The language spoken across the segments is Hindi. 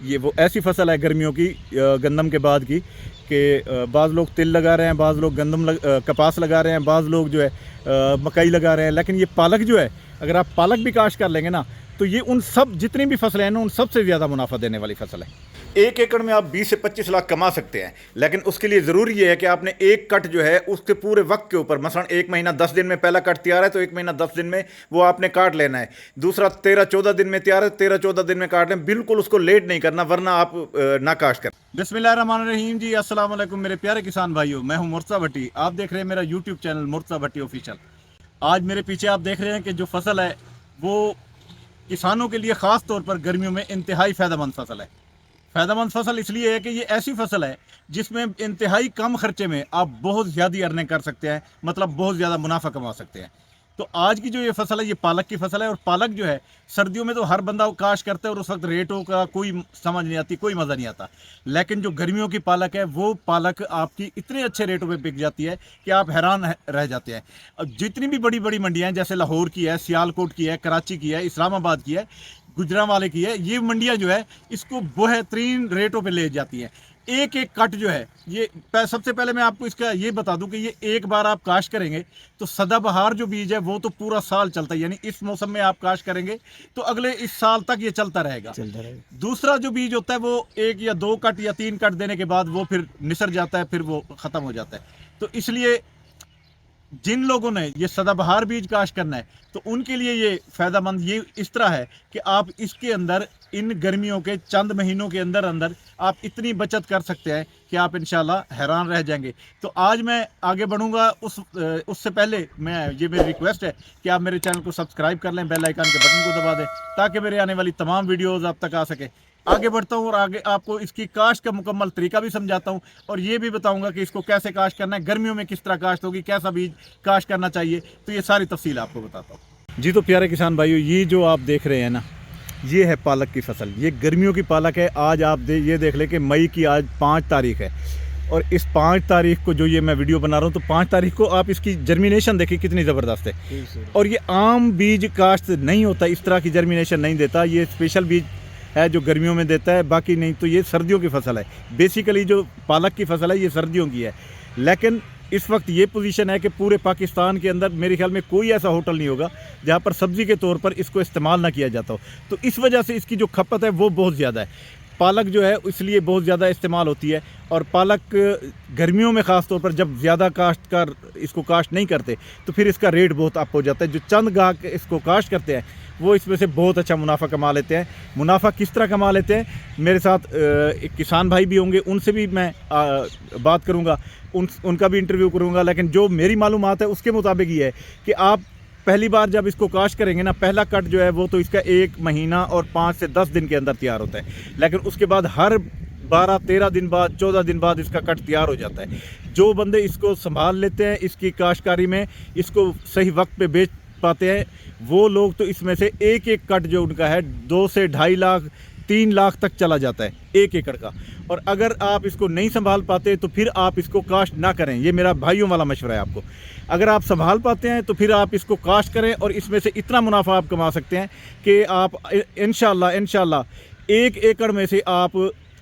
ये वो ऐसी फसल है गर्मियों की, गंदम के बाद की, कि बाज़ लोग तिल लगा रहे हैं, बाज़ लोग कपास लगा रहे हैं, बाज़ लोग जो है मकई लगा रहे हैं। लेकिन ये पालक जो है, अगर आप पालक भी काश्त कर लेंगे ना, तो ये उन सब जितनी भी फसलें हैं ना, उन सबसे ज़्यादा मुनाफा देने वाली फसल है। 1 एकड़ में आप 20 से 25 लाख कमा सकते हैं, लेकिन उसके लिए ज़रूरी है कि आपने एक कट जो है उसके पूरे वक्त के ऊपर, मसलन 1 महीना 10 दिन में पहला कट तैयार है तो 1 महीना 10 दिन में वो आपने काट लेना है। दूसरा 13-14 दिन में तैयार है, 13-14 दिन में काट लें। बिल्कुल उसको लेट नहीं करना, वरना आप ना काश्त करें। बिस्मिल्लाहिर्रहमानिर्रहीम जी, अस्सलाम वालेकुम मेरे प्यारे किसान भाइयों, मैं हूं मुर्तज़ा भट्टी। आप देख रहे हैं मेरा यूट्यूब चैनल मुर्तज़ा भट्टी ऑफिशियल। आज मेरे पीछे आप देख रहे हैं कि जो फसल है वो किसानों के लिए ख़ास तौर पर गर्मियों में इंतहाई फ़ायदेमंद फसल है। फ़ायदेमंद फसल इसलिए है कि ये ऐसी फसल है जिसमें इंतहाई कम खर्चे में आप बहुत ज़्यादा अर्निंग कर सकते हैं, मतलब बहुत ज़्यादा मुनाफा कमा सकते हैं। तो आज की जो ये फसल है, ये पालक की फसल है। और पालक जो है सर्दियों में तो हर बंदा काश्त करता है और उस वक्त रेटों का कोई समझ नहीं आती, कोई मज़ा नहीं आता। लेकिन जो गर्मियों की पालक है, वो पालक आपकी इतने अच्छे रेटों में बिक जाती है कि आप हैरान रह जाते हैं। अब जितनी भी बड़ी बड़ी मंडियाँ हैं, जैसे लाहौर की है, सियालकोट की है, कराची की है, इस्लामाबाद की है, गुजरांवाले की है, ये मंडियाँ जो है इसको बेहतरीन रेटों पे ले जाती हैं। एक एक कट जो है ये सबसे पहले मैं आपको इसका ये बता दूं कि ये एक बार आप काश्त करेंगे तो सदाबहार जो बीज है वो तो पूरा साल चलता है, यानी इस मौसम में आप काश्त करेंगे तो अगले इस साल तक ये चलता रहेगा। दूसरा जो बीज होता है वो 1 या 2 कट या 3 कट देने के बाद वो फिर निसर जाता है, फिर वो ख़त्म हो जाता है। तो इसलिए जिन लोगों ने ये सदाबहार बीज काश्त करना है तो उनके लिए ये फ़ायदेमंद ये इस तरह है कि आप इसके अंदर इन गर्मियों के चंद महीनों के अंदर अंदर आप इतनी बचत कर सकते हैं कि आप इंशाल्लाह हैरान रह जाएंगे। तो आज मैं आगे बढ़ूंगा, उससे पहले ये मेरी रिक्वेस्ट है कि आप मेरे चैनल को सब्सक्राइब कर लें, बेल आइकन के बटन को दबा दें ताकि मेरे आने वाली तमाम वीडियोज़ आप तक आ सके। आगे बढ़ता हूँ और आगे आपको इसकी काश्त का मुकम्मल तरीका भी समझाता हूँ और ये भी बताऊँगा कि इसको कैसे काश्त करना है, गर्मियों में किस तरह काश्त होगी, कैसा बीज काश्त करना चाहिए, तो ये सारी तफसील आपको बताता हूँ। जी तो प्यारे किसान भाइयों, ये जो आप देख रहे हैं ना, ये है पालक की फसल। ये गर्मियों की पालक है। आज आप ये देख लें कि मई की आज 5 तारीख है और इस 5 तारीख को जो ये मैं वीडियो बना रहा हूँ, तो 5 तारीख को आप इसकी जर्मिनेशन देखिए कितनी ज़बरदस्त है। और ये आम बीज काश्त नहीं होता, इस तरह की जर्मिनेशन नहीं देता। ये स्पेशल बीज है जो गर्मियों में देता है, बाकी नहीं तो ये सर्दियों की फसल है। बेसिकली जो पालक की फसल है ये सर्दियों की है। लेकिन इस वक्त ये पोजीशन है कि पूरे पाकिस्तान के अंदर मेरे ख्याल में कोई ऐसा होटल नहीं होगा जहाँ पर सब्ज़ी के तौर पर इसको इस्तेमाल ना किया जाता हो। तो इस वजह से इसकी जो खपत है वो बहुत ज़्यादा है। पालक जो है इसलिए बहुत ज़्यादा इस्तेमाल होती है। और पालक गर्मियों में ख़ास तौर पर जब ज़्यादा काश्तकार इसको काश्त नहीं करते तो फिर इसका रेट बहुत अप हो जाता है। जो चंद गाहक इसको काश्त करते हैं वो इसमें से बहुत अच्छा मुनाफा कमा लेते हैं। मुनाफा किस तरह कमा लेते हैं, मेरे साथ एक किसान भाई भी होंगे, उनसे भी मैं बात करूंगा, उनका भी इंटरव्यू करूंगा। लेकिन जो मेरी मालूमात है उसके मुताबिक ये है कि आप पहली बार जब इसको काश्त करेंगे ना, पहला कट जो है वो तो इसका 1 महीना और 5 से 10 दिन के अंदर तैयार होता है। लेकिन उसके बाद हर 12-13 दिन बाद, 14 दिन बाद इसका कट तैयार हो जाता है। जो बंदे इसको संभाल लेते हैं, इसकी काश्तकारी में इसको सही वक्त पे बेच पाते हैं, वो लोग तो इसमें से एक एक कट जो उनका है 2 से 2.5 लाख 3 लाख तक चला जाता है 1 एकड़ का। और अगर आप इसको नहीं संभाल पाते तो फिर आप इसको काश्त ना करें। ये मेरा भाइयों वाला मशवरा है आपको। अगर आप संभाल पाते हैं तो फिर आप इसको काश्त करें और इसमें से इतना मुनाफा आप कमा सकते हैं कि आप इंशाल्लाह 1 एकड़ में से आप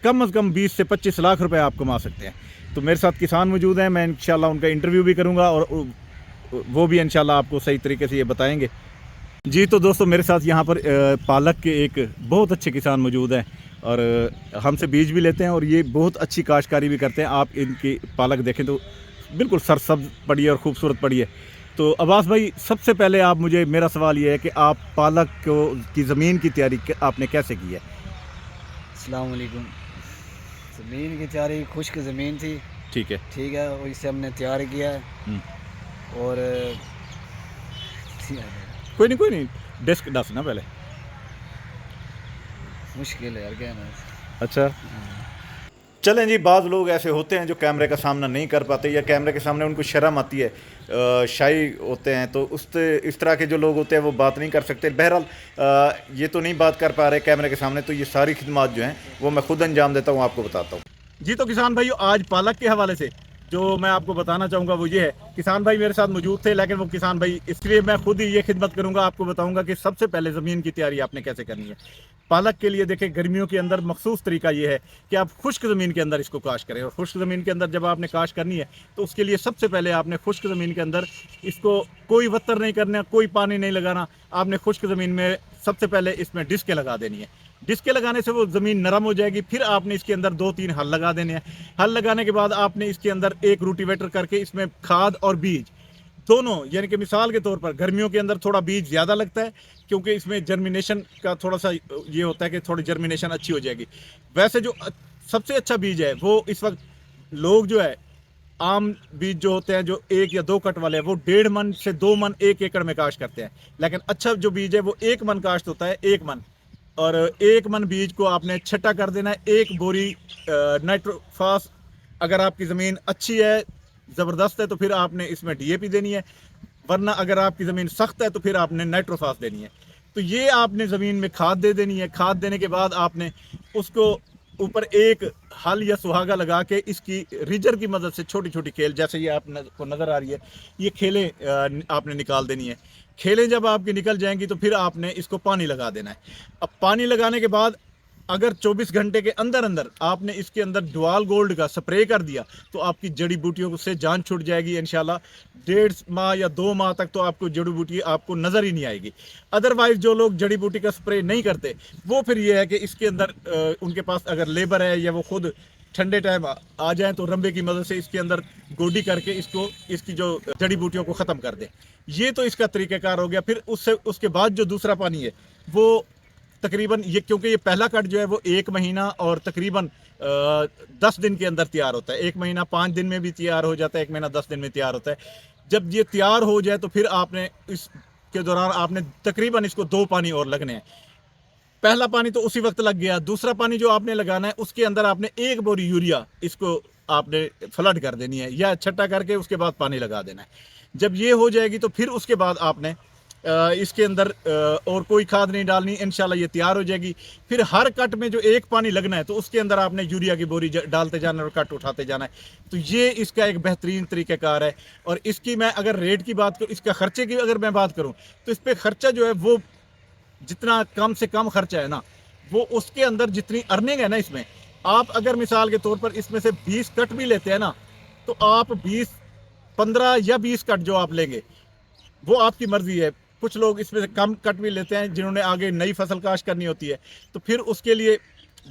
कम से कम 20 से 25 लाख रुपए आप कमा सकते हैं। तो मेरे साथ किसान मौजूद हैं, मैं इंशाल्लाह उनका इंटरव्यू भी करूँगा और वो भी इंशाल्लाह आपको सही तरीके से ये बताएंगे। जी तो दोस्तों, मेरे साथ यहाँ पर पालक के एक बहुत अच्छे किसान मौजूद हैं और हमसे बीज भी लेते हैं और ये बहुत अच्छी काश्तकारी भी करते हैं। आप इनकी पालक देखें तो बिल्कुल सरसब्ज पड़ी है और ख़ूबसूरत पड़ी है। तो अब्बास भाई, सबसे पहले आप मुझे, मेरा सवाल ये है कि आप पालक की ज़मीन की तैयारी आपने कैसे की है? अस्सलाम वालेकुम। ज़मीन की तैयारी खुश्क ज़मीन थी, ठीक है, और इसे हमने तैयार किया है। और कोई नहीं, डेस्क दस ना पहले, मुश्किल है यार, क्या ना। अच्छा चलें जी। बाज़ लोग ऐसे होते हैं जो कैमरे का सामना नहीं कर पाते या कैमरे के सामने उनको शर्म आती है, शाई होते हैं, तो इस तरह के जो लोग होते हैं वो बात नहीं कर सकते। बहरहाल ये तो नहीं बात कर पा रहे कैमरे के सामने, तो ये सारी खिदमत जो हैं वो मैं खुद अंजाम देता हूँ, आपको बताता हूँ। जी तो किसान भाइयों, आज पालक के हवाले से जो मैं आपको बताना चाहूँगा वो ये है, किसान भाई मेरे साथ मौजूद थे लेकिन वो किसान भाई, इसलिए मैं खुद ही ये खिदमत करूँगा, आपको बताऊँगा कि सबसे पहले ज़मीन की तैयारी आपने कैसे करनी है। पालक के लिए देखें गर्मियों के अंदर मखसूस तरीका ये है कि आप खुश्क ज़मीन के अंदर इसको काश करें। और खुश्क ज़मीन के अंदर जब आपने काश करनी है तो उसके लिए सबसे पहले आपने खुश्क ज़मीन के अंदर इसको कोई वत्तर नहीं करना, कोई पानी नहीं लगाना। आपने खुश्क ज़मीन में सबसे पहले इसमें डिस्कें लगा देनी है। डिस्कें लगाने से वो ज़मीन नरम हो जाएगी। फिर आपने इसके अंदर 2-3 हल लगा देने हैं। हल लगाने के बाद आपने इसके अंदर एक रूटिवेटर करके इसमें खाद और बीज दोनों, यानी कि मिसाल के तौर पर गर्मियों के अंदर थोड़ा बीज ज़्यादा लगता है क्योंकि इसमें जर्मिनेशन का थोड़ा सा ये होता है कि थोड़ी जर्मिनेशन अच्छी हो जाएगी। वैसे जो सबसे अच्छा बीज है वो इस वक्त लोग जो है आम बीज जो होते हैं जो 1 या 2 कट वाले हैं वो 1.5 मन से 2 मन 1 एकड़ में काश्त करते हैं। लेकिन अच्छा जो बीज है वो 1 मन काश्त होता है, 1 मन। और 1 मन बीज को आपने छट्टा कर देना है। 1 बोरी नाइट्रोफास, अगर आपकी ज़मीन अच्छी है, ज़बरदस्त है, तो फिर आपने इसमें DAP देनी है। वरना अगर आपकी ज़मीन सख्त है तो फिर आपने नाइट्रोफास देनी है। तो ये आपने ज़मीन में खाद दे देनी है। खाद देने के बाद आपने उसको ऊपर एक हल या सुहागा लगा के इसकी रिजर की मदद से छोटी छोटी खेल, जैसे ये आपको नज़र आ रही है, ये खेलें आपने निकाल देनी है। खेलें जब आपकी निकल जाएंगी तो फिर आपने इसको पानी लगा देना है। अब पानी लगाने के बाद अगर 24 घंटे के अंदर अंदर आपने इसके अंदर डुआल गोल्ड का स्प्रे कर दिया तो आपकी जड़ी बूटियों से जान छूट जाएगी इंशाल्लाह। 1.5 माह या 2 माह तक तो आपको जड़ी बूटी आपको नज़र ही नहीं आएगी। अदरवाइज़ जो लोग जड़ी बूटी का स्प्रे नहीं करते वो फिर ये है कि इसके अंदर उनके पास अगर लेबर है या वो खुद ठंडे टाइम आ जाए तो रंबे की मदद से इसके अंदर गोडी करके इसकी जो जड़ी बूटियों को ख़त्म कर दे। ये तो इसका तरीक़ाकार हो गया। फिर उसके बाद जो दूसरा पानी है वो तकरीबन ये, क्योंकि ये पहला कट जो है वो 1 महीना और तकरीबन 10 दिन के अंदर तैयार होता है। 1 महीना 5 दिन में भी तैयार हो जाता है, 1 महीना 10 दिन में तैयार होता है। जब ये तैयार हो जाए तो फिर आपने इसके दौरान आपने तकरीबन इसको 2 पानी और लगने हैं। पहला पानी तो उसी वक्त लग गया। दूसरा पानी जो आपने लगाना है उसके अंदर आपने 1 बोरी यूरिया इसको आपने फ्लड कर देनी है या छट्टा करके उसके बाद पानी लगा देना है। जब ये हो जाएगी तो फिर उसके बाद आपने इसके अंदर और कोई खाद नहीं डालनी, इंशाल्लाह ये तैयार हो जाएगी। फिर हर कट में जो 1 पानी लगना है तो उसके अंदर आपने यूरिया की बोरी डालते जाना और कट उठाते जाना है। तो ये इसका एक बेहतरीन तरीक़ाकार है। और इसकी मैं अगर रेट की बात करूँ, इसका ख़र्चे की अगर मैं बात करूँ तो इस पर ख़र्चा जो है वो जितना कम से कम खर्चा है ना, वो उसके अंदर जितनी अर्निंग है ना इसमें, आप अगर मिसाल के तौर पर इसमें से 20 कट भी लेते हैं ना तो आप 15 या 20 कट जो आप लेंगे वो आपकी मर्ज़ी है। कुछ लोग इसमें से कम कट भी लेते हैं जिन्होंने आगे नई फसल काश्त करनी होती है। तो फिर उसके लिए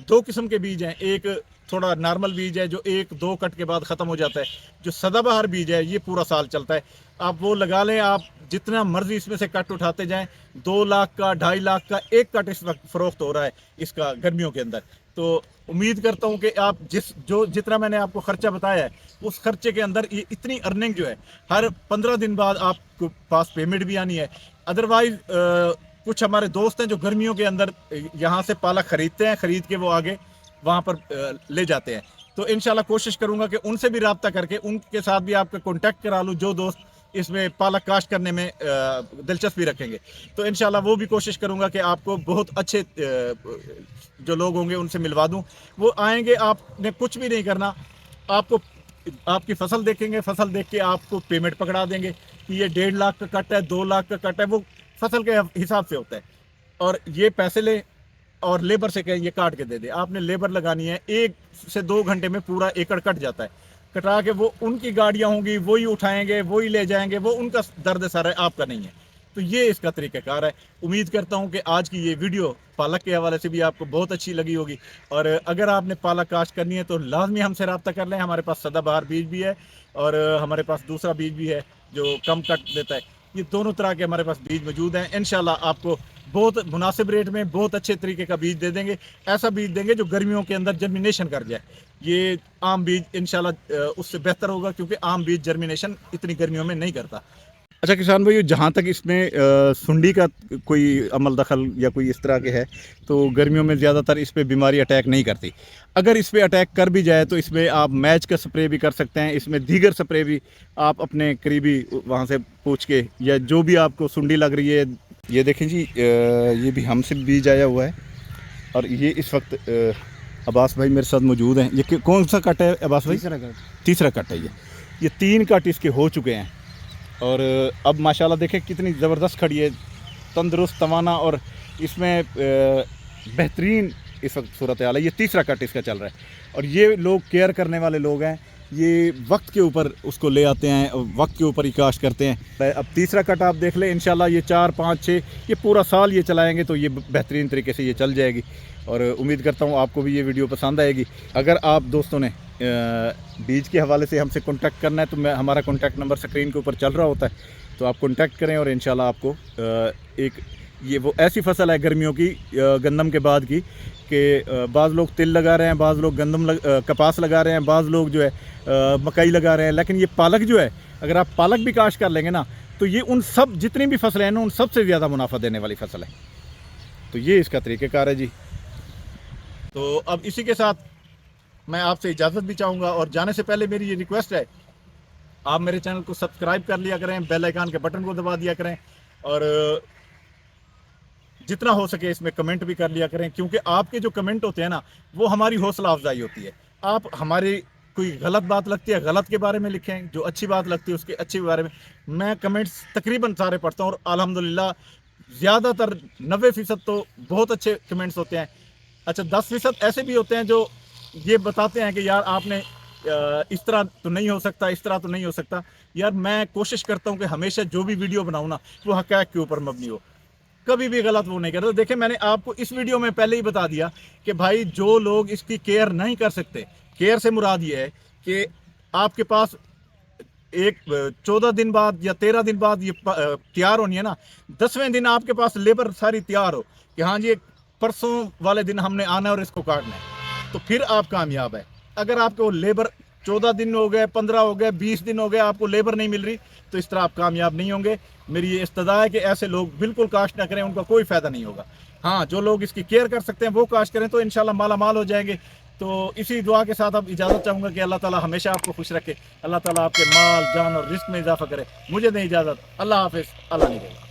2 किस्म के बीज हैं। एक थोड़ा नॉर्मल बीज है जो 1-2 कट के बाद ख़त्म हो जाता है। जो सदाबहार बीज है ये पूरा साल चलता है, आप वो लगा लें। आप जितना मर्जी इसमें से कट उठाते जाएं। 2 लाख का, 2.5 लाख का एक कट इस वक्त फ़रोख्त हो रहा है इसका गर्मियों के अंदर। तो उम्मीद करता हूँ कि आप जितना मैंने आपको ख़र्चा बताया है उस खर्चे के अंदर ये इतनी अर्निंग जो है हर 15 दिन बाद आपको पास पेमेंट भी आनी है। अदरवाइज़ कुछ हमारे दोस्त हैं जो गर्मियों के अंदर यहाँ से पालक ख़रीदते हैं, ख़रीद के वो आगे वहाँ पर ले जाते हैं। तो इंशाल्लाह कोशिश करूँगा कि उनसे भी रब्ता करके उनके साथ भी आपका कॉन्टैक्ट करा लूँ जो दोस्त इसमें पालक काश्त करने में दिलचस्पी रखेंगे। तो इंशाल्लाह वो भी कोशिश करूँगा कि आपको बहुत अच्छे जो लोग होंगे उनसे मिलवा दूँ। वो आएंगे, आपने कुछ भी नहीं करना, आपको आपकी फसल देखेंगे, फसल देख के आपको पेमेंट पकड़ा देंगे कि ये 1.5 लाख का कट है, 2 लाख का कट है, वो फसल के हिसाब से होता है। और ये पैसे ले और लेबर से कहें ये काट के दे दे। आपने लेबर लगानी है, 1 से 2 घंटे में पूरा एकड़ कट जाता है। कटा के वो उनकी गाड़ियाँ होंगी, वही उठाएंगे, वही ले जाएंगे, वो उनका दर्द सर है, आपका नहीं है। तो ये इसका तरीक़ाकार है। उम्मीद करता हूँ कि आज की ये वीडियो पालक के हवाले से भी आपको बहुत अच्छी लगी होगी। और अगर आपने पालक काश्त करनी है तो लाजमी हमसे रब्ता कर लें। हमारे पास सदाबहार बीज भी है और हमारे पास दूसरा बीज भी है जो कम कट देता है। ये दोनों तरह के हमारे पास बीज मौजूद हैं। इंशाल्लाह आपको बहुत मुनासिब रेट में बहुत अच्छे तरीके का बीज दे देंगे। ऐसा बीज देंगे जो गर्मियों के अंदर जर्मिनेशन कर जाए। ये आम बीज इंशाल्लाह उससे बेहतर होगा क्योंकि आम बीज जर्मिनेशन इतनी गर्मियों में नहीं करता। अच्छा किसान भाई, जहाँ तक इसमें सुंडी का कोई अमल दखल या कोई इस तरह के है तो गर्मियों में ज़्यादातर इस पर बीमारी अटैक नहीं करती। अगर इस पर अटैक कर भी जाए तो इसमें आप मैच का स्प्रे भी कर सकते हैं। इसमें दीगर स्प्रे भी आप अपने करीबी वहाँ से पूछ के, या जो भी आपको सुंडी लग रही है। ये देखें जी, ये भी हमसे बीज आया हुआ है और ये इस वक्त अब्बास भाई मेरे साथ मौजूद हैं। ये कौन सा कट है अब्बास भाई? तीसरा कट है। ये 3 कट इसके हो चुके हैं और अब माशाल्लाह देखें कितनी ज़बरदस्त खड़ी है, तंदुरुस्त तवाना। और इसमें बेहतरीन इस वक्त सूरत हाल है। ये तीसरा कट इसका चल रहा है और ये लोग केयर करने वाले लोग हैं, ये वक्त के ऊपर उसको ले आते हैं, वक्त के ऊपर ही काश करते हैं। अब तीसरा कट आप देख लें, इंशाल्लाह ये 4, 5, 6 ये पूरा साल ये चलाएंगे तो ये बेहतरीन तरीके से ये चल जाएगी और उम्मीद करता हूँ आपको भी ये वीडियो पसंद आएगी। अगर आप दोस्तों ने बीज के हवाले से हमसे कॉन्टैक्ट करना है तो हमारा कॉन्टैक्ट नंबर स्क्रीन के ऊपर चल रहा होता है, तो आप कॉन्टैक्ट करें और इंशाल्लाह आपको एक ये वो ऐसी फसल है गर्मियों की, गंदम के बाद की, कि बाज़ लोग तिल लगा रहे हैं, बाज़ लोग कपास लगा रहे हैं, बाज़ लोग जो है मकई लगा रहे हैं, लेकिन ये पालक जो है, अगर आप पालक भी काश्त कर लेंगे ना तो ये उन सब जितनी भी फसलें हैं ना उन सबसे ज़्यादा मुनाफा देने वाली फसल है। तो ये इसका तरीक़ेकार है जी। तो अब इसी के साथ मैं आपसे इजाज़त भी चाहूँगा और जाने से पहले मेरी ये रिक्वेस्ट है, आप मेरे चैनल को सब्सक्राइब कर लिया करें, बेल आइकन के बटन को दबा दिया करें और जितना हो सके इसमें कमेंट भी कर लिया करें, क्योंकि आपके जो कमेंट होते हैं ना वो हमारी हौसला अफजाई होती है। आप हमारी कोई गलत बात लगती है गलत के बारे में लिखें, जो अच्छी बात लगती है उसके अच्छे बारे में। मैं कमेंट्स तकरीबन सारे पढ़ता हूँ और अल्हम्दुलिल्लाह ज़्यादातर 90% तो बहुत अच्छे कमेंट्स होते हैं। अच्छा 10% ऐसे भी होते हैं जो ये बताते हैं कि यार आपने इस तरह तो नहीं हो सकता, इस तरह तो नहीं हो सकता। यार मैं कोशिश करता हूँ कि हमेशा जो भी वीडियो बनाऊँ ना वो हक़ाइक़ के ऊपर मबनी हो, कभी भी गलत वो नहीं करता। देखिए मैंने आपको इस वीडियो में पहले ही बता दिया कि भाई जो लोग इसकी केयर नहीं कर सकते, केयर से मुराद ये है कि आपके पास एक 14 दिन बाद या 13 दिन बाद ये तैयार होनी है ना, 10वें दिन आपके पास लेबर सारी तैयार हो कि हाँ जी परसों वाले दिन हमने आना है और इसको काटना है, तो फिर आप कामयाब है। अगर आपको लेबर 14 दिन हो गए, 15 हो गए, 20 दिन हो गए, आपको लेबर नहीं मिल रही, तो इस तरह आप कामयाब नहीं होंगे। मेरी ये इस्तदा है कि ऐसे लोग बिल्कुल काश्त ना करें, उनका कोई फ़ायदा नहीं होगा। हाँ जो लोग इसकी केयर कर सकते हैं वो काश्त करें तो इंशाल्लाह माला माल हो जाएंगे। तो इसी दुआ के साथ अब इजाज़त चाहूँगा कि अल्लाह ताला हमेशा आपको खुश रखे, अल्लाह ताला आपके माल जान और रिस्क में इजाफा करे। मुझे दें इजाज़त, अल्लाह हाफ़िज़, अल्लाह नहीं देगा।